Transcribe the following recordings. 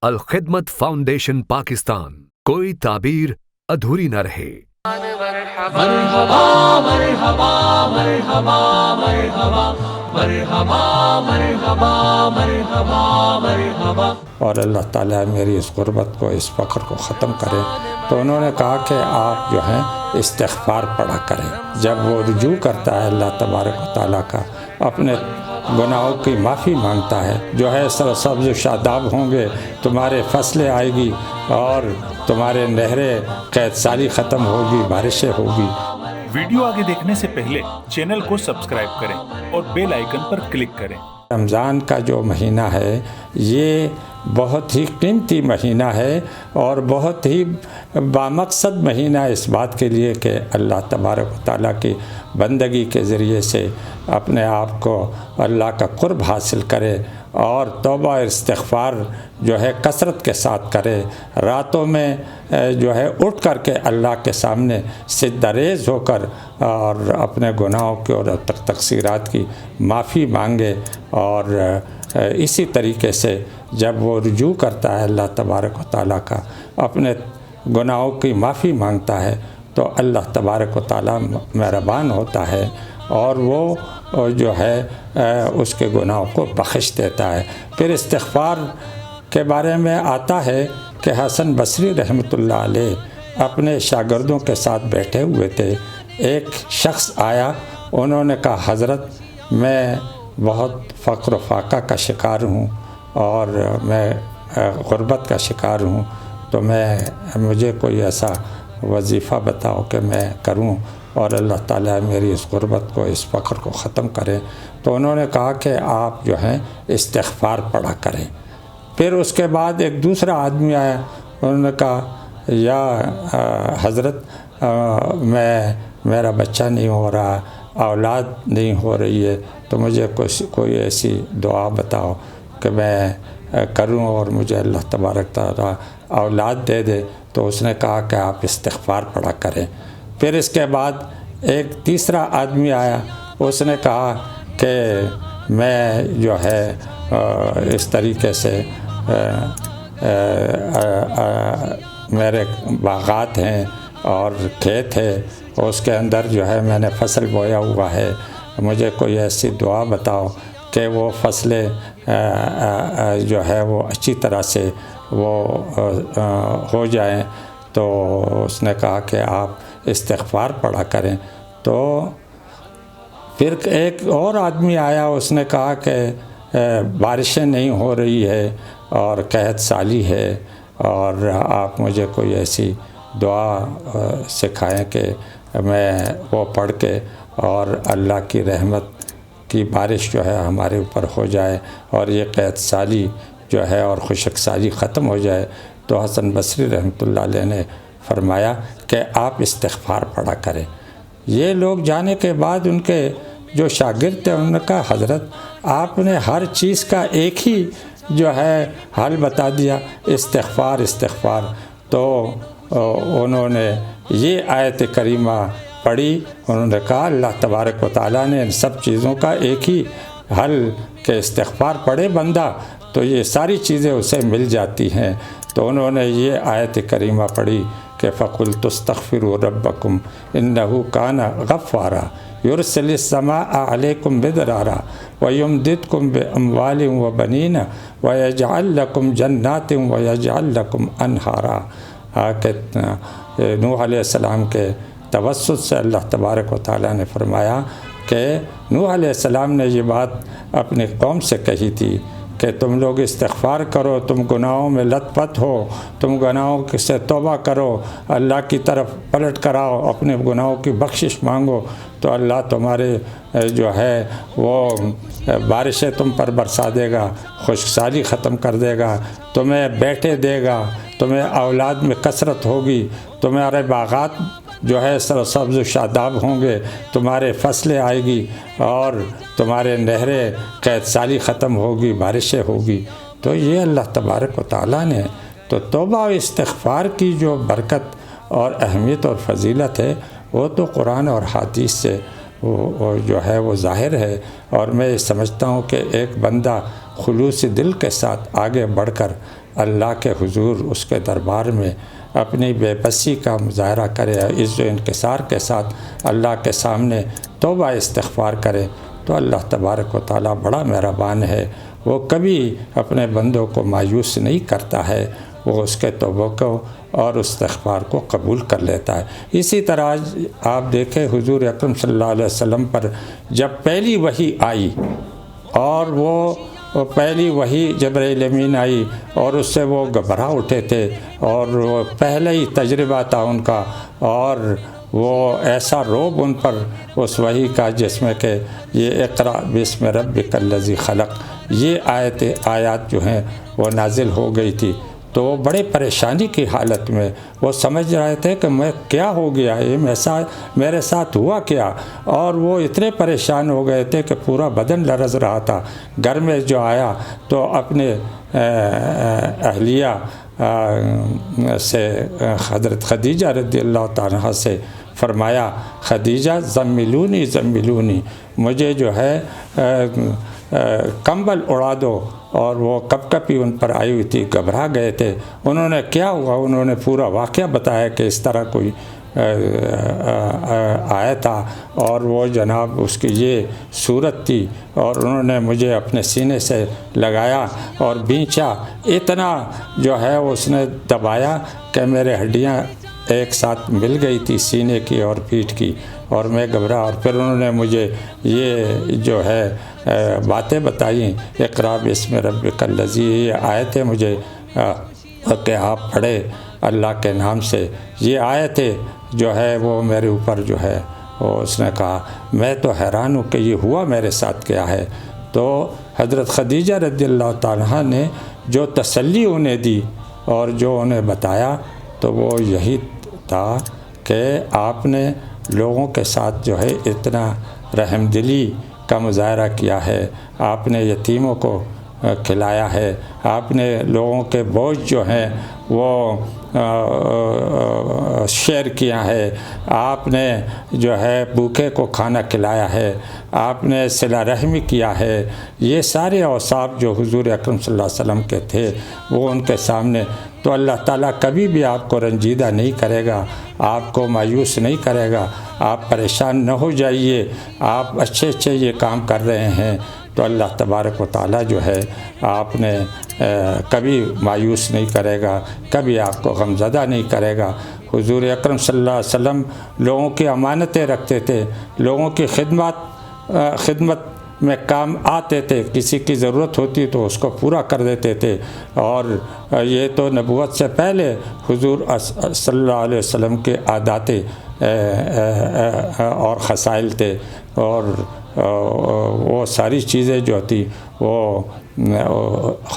Al-Khidmat foundation Pakistan, کوئی تعبیر ادھوری نہ رہے۔ مرحبا مرحبا مرحبا مرحبا مرحبا مرحبا مرحبا مرحبا۔ اور اللہ تعالیٰ میری اس غربت کو، اس فقر کو ختم کرے۔ تو انہوں نے کہا کہ آپ جو ہیں استغفار پڑھا کریں۔ جب وہ رجوع کرتا ہے اللہ تبارک و تعالیٰ کا، اپنے گناہوں کی معافی مانگتا ہے، جو ہے سرسبز و شاداب ہوں گے، تمہارے فصلیں آئے گی اور تمہارے نہریں قحط سالی ختم ہوگی، بارشیں ہوگی۔ ویڈیو آگے دیکھنے سے پہلے چینل کو سبسکرائب کریں اور بیل آئیکن پر کلک کریں۔ رمضان کا جو مہینہ ہے یہ بہت ہی قیمتی مہینہ ہے اور بہت ہی بامقصد مہینہ اس بات کے لیے کہ اللہ تبارک و تعالیٰ کی بندگی کے ذریعے سے اپنے آپ کو اللہ کا قرب حاصل کرے اور توبہ استغفار جو ہے کثرت کے ساتھ کرے۔ راتوں میں جو ہے اٹھ کر کے اللہ کے سامنے سجدہ ریز ہو کر اور اپنے گناہوں کی اور تقصیرات کی معافی مانگے، اور اسی طریقے سے جب وہ رجوع کرتا ہے اللہ تبارک و تعالیٰ کا، اپنے گناہوں کی معافی مانگتا ہے، تو اللہ تبارک و تعالیٰ مہربان ہوتا ہے اور وہ جو ہے اس کے گناہوں کو بخش دیتا ہے۔ پھر استغفار کے بارے میں آتا ہے کہ حسن بصری رحمۃ اللہ علیہ اپنے شاگردوں کے ساتھ بیٹھے ہوئے تھے۔ ایک شخص آیا، انہوں نے کہا حضرت میں بہت فقر و فاقہ کا شکار ہوں اور میں غربت کا شکار ہوں، تو مجھے کوئی ایسا وظیفہ بتاؤ کہ میں کروں اور اللہ تعالیٰ میری اس غربت کو، اس فقر کو ختم کرے۔ تو انہوں نے کہا کہ آپ جو ہیں استغفار پڑھا کریں۔ پھر اس کے بعد ایک دوسرا آدمی آیا، انہوں نے کہا یا حضرت میرا بچہ نہیں ہو رہا، اولاد نہیں ہو رہی ہے، تو مجھے کوئی ایسی دعا بتاؤ کہ میں کروں اور مجھے اللہ تبارک تعالیٰ اولاد دے دے۔ تو اس نے کہا کہ آپ استغفار پڑھا کریں۔ پھر اس کے بعد ایک تیسرا آدمی آیا، اس نے کہا کہ میں جو ہے اس طریقے سے میرے باغات ہیں اور کھیت ہے، اس کے اندر جو ہے میں نے فصل بویا ہوا ہے، مجھے کوئی ایسی دعا بتاؤ کہ وہ فصلیں جو ہے وہ اچھی طرح سے وہ ہو جائیں۔ تو اس نے کہا کہ آپ استغفار پڑھا کریں۔ تو پھر ایک اور آدمی آیا، اس نے کہا کہ بارشیں نہیں ہو رہی ہے اور قحط سالی ہے، اور آپ مجھے کوئی ایسی دعا سکھائیں کہ میں وہ پڑھ کے اور اللہ کی رحمت کی بارش جو ہے ہمارے اوپر ہو جائے اور یہ قحط سالی جو ہے اور خشک سالی ختم ہو جائے۔ تو حسن بصری رحمۃ اللہ علیہ نے فرمایا کہ آپ استغفار پڑھا کریں۔ یہ لوگ جانے کے بعد ان کے جو شاگرد تھے، انہوں نے کہا حضرت آپ نے ہر چیز کا ایک ہی جو ہے حل بتا دیا، استغفار استغفار۔ تو انہوں نے یہ آیت کریمہ پڑھی، انہوں نے کہا اللہ تبارک و تعالیٰ نے ان سب چیزوں کا ایک ہی حل کہ استغفار پڑھے بندہ تو یہ ساری چیزیں اسے مل جاتی ہیں۔ تو انہوں نے یہ آیت کریمہ پڑھی کہ فَقُلْتُ اسْتَغْفِرُوا رَبَّكُمْ إِنَّهُ كَانَ غَفَّارًا يُرْسِلِ السَّمَاءَ عَلَيْكُمْ مِدْرَارًا وَيُمْدِدْكُمْ بِأَمْوَالٍ وَبَنِينَ وَيَجْعَلْ لَكُمْ جَنَّاتٍ وَيَجْعَلْ لَكُمْ أَنْهَارًا۔ کہ نوح علیہ السلام کے توسط سے اللہ تبارک و تعالیٰ نے فرمایا کہ نوح علیہ السلام نے یہ بات اپنی قوم سے کہی تھی کہ تم لوگ استغفار کرو، تم گناہوں میں لت پت ہو، تم گناہوں سے توبہ کرو، اللہ کی طرف پلٹ کر آؤ، اپنے گناہوں کی بخشش مانگو، تو اللہ تمہارے جو ہے وہ بارشیں تم پر برسا دے گا، خشک سالی ختم کر دے گا، تمہیں بیٹے دے گا، تمہیں اولاد میں کثرت ہوگی، تمہارے باغات جو ہے سرسبز و شاداب ہوں گے، تمہارے فصلیں آئے گی اور تمہارے نہریں قحط سالی ختم ہوگی، بارشیں ہوگی۔ تو یہ اللہ تبارک و تعالیٰ نے تو توبہ و استغفار کی جو برکت اور اہمیت اور فضیلت ہے وہ تو قرآن اور حدیث سے وہ جو ہے وہ ظاہر ہے، اور میں سمجھتا ہوں کہ ایک بندہ خلوص دل کے ساتھ آگے بڑھ کر اللہ کے حضور اس کے دربار میں اپنی بے بسی کا مظاہرہ کرے، عز و انکسار کے ساتھ اللہ کے سامنے توبہ استغفار کرے، تو اللہ تبارک و تعالیٰ بڑا مہربان ہے، وہ کبھی اپنے بندوں کو مایوس نہیں کرتا ہے، وہ اس کے توبہ کو اور استغفار کو قبول کر لیتا ہے۔ اسی طرح آپ دیکھیں حضور اکرم صلی اللہ علیہ وسلم پر جب پہلی وحی آئی اور وہ پہلی وحی جبرائیل امین آئی اور اس سے وہ گھبرا اٹھے تھے، اور وہ پہلے ہی تجربہ تھا ان کا، اور وہ ایسا روب ان پر اس وحی کا جس میں کہ یہ اقرأ بسم ربک الذی خلق، یہ آیات جو ہیں وہ نازل ہو گئی تھی، تو وہ بڑے پریشانی کی حالت میں وہ سمجھ رہے تھے کہ میں کیا ہو گیا ہے، میرے ساتھ ہوا کیا، اور وہ اتنے پریشان ہو گئے تھے کہ پورا بدن لرز رہا تھا۔ گھر میں جو آیا تو اپنے اہلیہ سے حضرت خدیجہ رضی اللہ تعالیٰ سے فرمایا، خدیجہ زملونی زملونی، مجھے جو ہے کمبل اڑا دو، اور وہ کپ کپی ان پر آئی ہوئی تھی، گھبرا گئے تھے۔ انہوں نے کیا ہوا، انہوں نے پورا واقعہ بتایا کہ اس طرح کوئی آیا تھا، اور وہ جناب اس کی یہ صورت تھی، اور انہوں نے مجھے اپنے سینے سے لگایا اور بینچا، اتنا جو ہے اس نے دبایا کہ میرے ہڈیاں ایک ساتھ مل گئی تھی سینے کی اور پیٹھ کی، اور میں گھبرا، اور پھر انہوں نے مجھے یہ جو ہے باتیں بتائیں، اقرأ بسم ربک الذی، یہ آیتیں مجھے کہ آپ پڑھے اللہ کے نام سے، یہ آیتیں جو ہے وہ میرے اوپر جو ہے وہ اس نے کہا، میں تو حیران ہوں کہ یہ ہوا میرے ساتھ کیا ہے۔ تو حضرت خدیجہ رضی اللہ تعالیٰ نے جو تسلی انہیں دی اور جو انہیں بتایا تو وہ یہی تھا کہ آپ نے لوگوں کے ساتھ جو ہے اتنا رحم دلی کا مظاہرہ کیا ہے، آپ نے یتیموں کو کھلایا ہے، آپ نے لوگوں کے بوجھ جو ہیں وہ شیئر کیا ہے، آپ نے جو ہے بھوکے کو کھانا کھلایا ہے، آپ نے صلہ رحمی کیا ہے، یہ سارے اوصاف جو حضور اکرم صلی اللہ علیہ وسلم کے تھے وہ ان کے سامنے، تو اللہ تعالیٰ کبھی بھی آپ کو رنجیدہ نہیں کرے گا، آپ کو مایوس نہیں کرے گا، آپ پریشان نہ ہو جائیے، آپ اچھے اچھے یہ کام کر رہے ہیں، تو اللہ تبارک و تعالیٰ جو ہے آپ نے کبھی مایوس نہیں کرے گا، کبھی آپ کو غمزدہ نہیں کرے گا۔ حضور اکرم صلی اللہ علیہ وسلم لوگوں کی امانتیں رکھتے تھے، لوگوں کی خدمت میں کام آتے تھے، کسی کی ضرورت ہوتی تو اس کو پورا کر دیتے تھے، اور یہ تو نبوت سے پہلے حضور صلی اللہ علیہ وسلم کے عادات اور خصائل تھے، اور وہ ساری چیزیں جو تھی وہ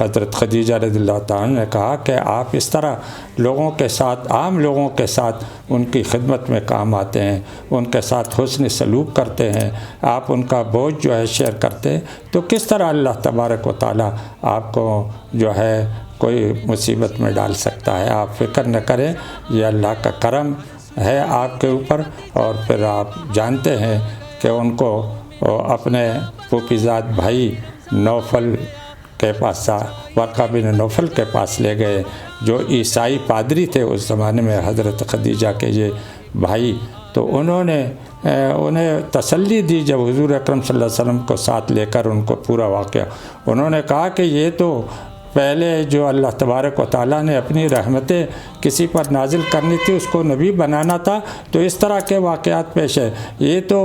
حضرت خدیجہ رضی اللہ تعالیٰ نے کہا کہ آپ اس طرح لوگوں کے ساتھ، عام لوگوں کے ساتھ ان کی خدمت میں کام آتے ہیں، ان کے ساتھ حسن سلوک کرتے ہیں، آپ ان کا بوجھ جو ہے شیئر کرتے ہیں، تو کس طرح اللہ تبارک و تعالیٰ آپ کو جو ہے کوئی مصیبت میں ڈال سکتا ہے۔ آپ فکر نہ کریں، یہ اللہ کا کرم ہے آپ کے اوپر، اور پھر آپ جانتے ہیں کہ ان کو اپنے پھوپھیزاد بھائی نوفل کے پاس، ورقہ بن نوفل کے پاس لے گئے، جو عیسائی پادری تھے اس زمانے میں، حضرت خدیجہ کے یہ بھائی، تو انہوں نے انہیں تسلی دی جب حضور اکرم صلی اللہ علیہ وسلم کو ساتھ لے کر ان کو پورا واقعہ، انہوں نے کہا کہ یہ تو پہلے جو اللہ تبارک و تعالیٰ نے اپنی رحمتیں کسی پر نازل کرنی تھی، اس کو نبی بنانا تھا، تو اس طرح کے واقعات پیش ہے، یہ تو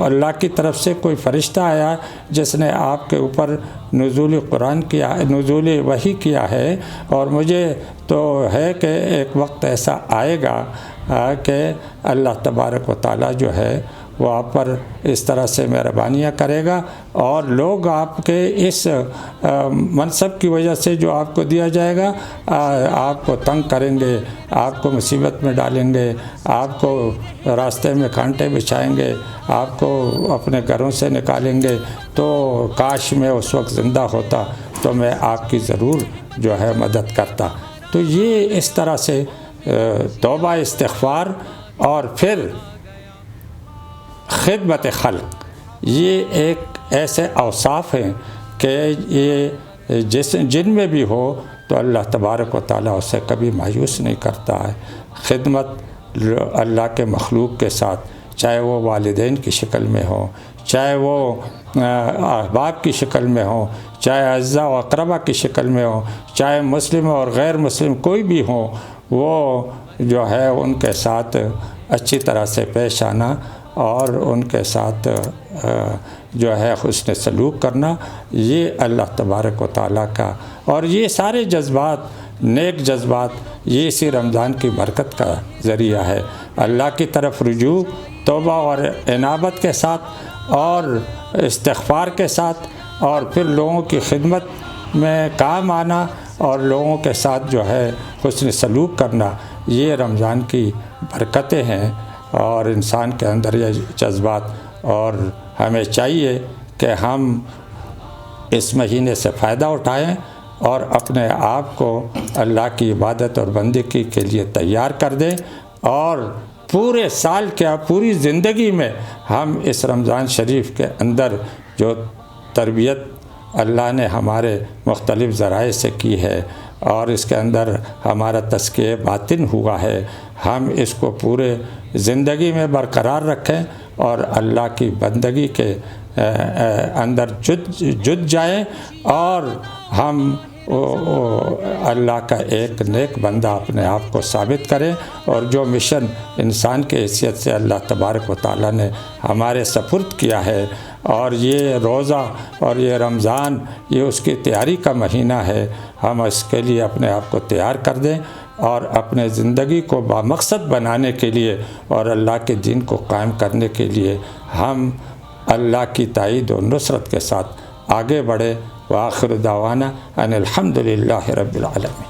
اللہ کی طرف سے کوئی فرشتہ آیا جس نے آپ کے اوپر نزول قرآن کیا، نزول وحی کیا ہے، اور مجھے تو ہے کہ ایک وقت ایسا آئے گا کہ اللہ تبارک و تعالیٰ جو ہے وہ آپ پر اس طرح سے مہربانیاں کرے گا، اور لوگ آپ کے اس منصب کی وجہ سے جو آپ کو دیا جائے گا آپ کو تنگ کریں گے، آپ کو مصیبت میں ڈالیں گے، آپ کو راستے میں کانٹے بچھائیں گے، آپ کو اپنے گھروں سے نکالیں گے، تو کاش میں اس وقت زندہ ہوتا تو میں آپ کی ضرور جو ہے مدد کرتا۔ تو یہ اس طرح سے توبہ استغفار اور پھر خدمت خلق، یہ ایک ایسے اوصاف ہیں کہ یہ جن میں بھی ہو تو اللہ تبارک و تعالیٰ اسے کبھی مایوس نہیں کرتا ہے۔ خدمت اللہ کے مخلوق کے ساتھ، چاہے وہ والدین کی شکل میں ہو، چاہے وہ احباب کی شکل میں ہو، چاہے اعزاء و اقربا کی شکل میں ہو، چاہے مسلم اور غیر مسلم کوئی بھی ہو، وہ جو ہے ان کے ساتھ اچھی طرح سے پیش آنا اور ان کے ساتھ جو ہے حسن سلوک کرنا، یہ اللہ تبارک و تعالیٰ کا، اور یہ سارے جذبات، نیک جذبات، یہ اسی رمضان کی برکت کا ذریعہ ہے۔ اللہ کی طرف رجوع توبہ اور انابت کے ساتھ اور استغفار کے ساتھ، اور پھر لوگوں کی خدمت میں کام آنا اور لوگوں کے ساتھ جو ہے حسن سلوک کرنا، یہ رمضان کی برکتیں ہیں اور انسان کے اندر یہ جذبات، اور ہمیں چاہیے کہ ہم اس مہینے سے فائدہ اٹھائیں اور اپنے آپ کو اللہ کی عبادت اور بندگی کے لیے تیار کر دیں، اور پورے سال کیا پوری زندگی میں ہم اس رمضان شریف کے اندر جو تربیت اللہ نے ہمارے مختلف ذرائع سے کی ہے اور اس کے اندر ہمارا تزکیہ باطن ہوا ہے، ہم اس کو پورے زندگی میں برقرار رکھیں اور اللہ کی بندگی کے اندر جت جائیں، اور ہم اللہ کا ایک نیک بندہ اپنے آپ کو ثابت کریں، اور جو مشن انسان کے حیثیت سے اللہ تبارک و تعالیٰ نے ہمارے سپرد کیا ہے، اور یہ روزہ اور یہ رمضان یہ اس کی تیاری کا مہینہ ہے، ہم اس کے لیے اپنے آپ کو تیار کر دیں اور اپنے زندگی کو بامقصد بنانے کے لیے اور اللہ کے دین کو قائم کرنے کے لیے ہم اللہ کی تائید و نصرت کے ساتھ آگے بڑھے۔ وآخر دعوانا ان الحمد للہ رب العالمین۔